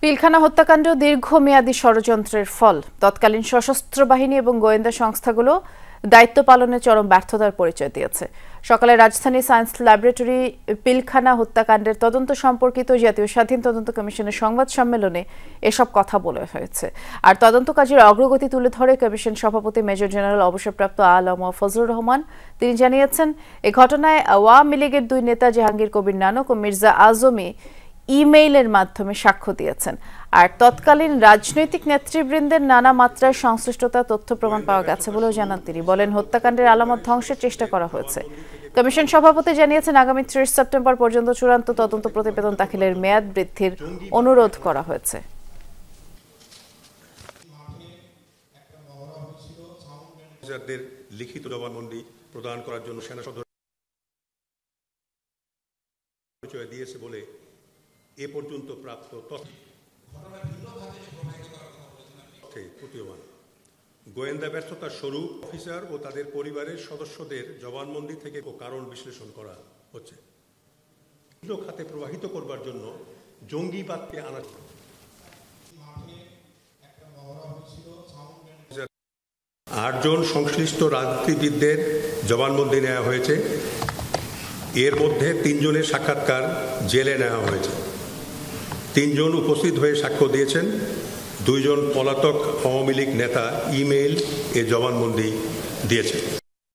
পিলখানা হত্যাকাণ্ড দীর্ঘমেয়াদী ষড়যন্ত্রের ফল। তৎকালীন সশস্ত্র বাহিনী এবং গোয়েন্দা সংস্থাগুলো দায়িত্ব পালনে চরম ব্যর্থতার পরিচয় দিয়েছে। সকালে রাজধানী সায়েন্স ল্যাবরেটরি পিলখানা হত্যাকাণ্ডের তদন্ত সম্পর্কিত জাতীয় স্বাধীন তদন্ত কমিশনের সংবাদ সম্মেলনে এসব কথা বলা হয়েছে। আর তদন্ত কাজের অগ্রগতি তুলে ধরে কমিশন সভাপতি মেজর জেনারেল অবসরপ্রাপ্ত আলম ফজলুর রহমান তিনি জানিয়েছেন, এ ঘটনায় আওয়ামী লীগের দুই নেতা জাহাঙ্গীর কবির নানক ও মির্জা আজমি ইমেইলের মাধ্যমে সাক্ষ্য দিয়েছেন। আর তৎকালীন রাজনৈতিক নেতৃবৃন্দের নানা মাত্রার সংশ্লিষ্টতা তথ্য প্রমাণ পাওয়া গেছে বলেও জানান তিনি। বলেন, হত্যাকাণ্ডের আলামত ধ্বংসের চেষ্টা করা হয়েছে। কমিশন সভাপতি জানিয়েছেন, আগামী 30 সেপ্টেম্বর পর্যন্ত চূড়ান্ত তদন্ত প্রতিবেদন দাখিলের মেয়াদ বৃদ্ধির অনুরোধ করা হয়েছে। লিখিত জবানবন্দি প্রদান করার জন্য সেনা সদর পরিচয় দিয়েছে বলে এ পর্যন্ত প্রাপ্ত প্রতীয়মান। গোয়েন্দা ব্যর্থতার স্বরূপ অফিসার ও তাদের পরিবারের সদস্যদের জবানবন্দি থেকে কারণ বিশ্লেষণ করা হচ্ছে। খাতে প্রবাহিত করবার জন্য জঙ্গিবাদকে আনা 8 জন সংশ্লিষ্ট রাজনীতিবিদদের জবানবন্দি নেওয়া হয়েছে। এর মধ্যে 3 জনের সাক্ষাৎকার জেলে নেওয়া হয়েছে। 3 জন উপস্থিত হয়ে সাক্ষ্য দিয়েছেন। 2 জন পলাতক আওয়ামী লীগ নেতা ইমেইল এ জবানবন্দি দিয়েছেন।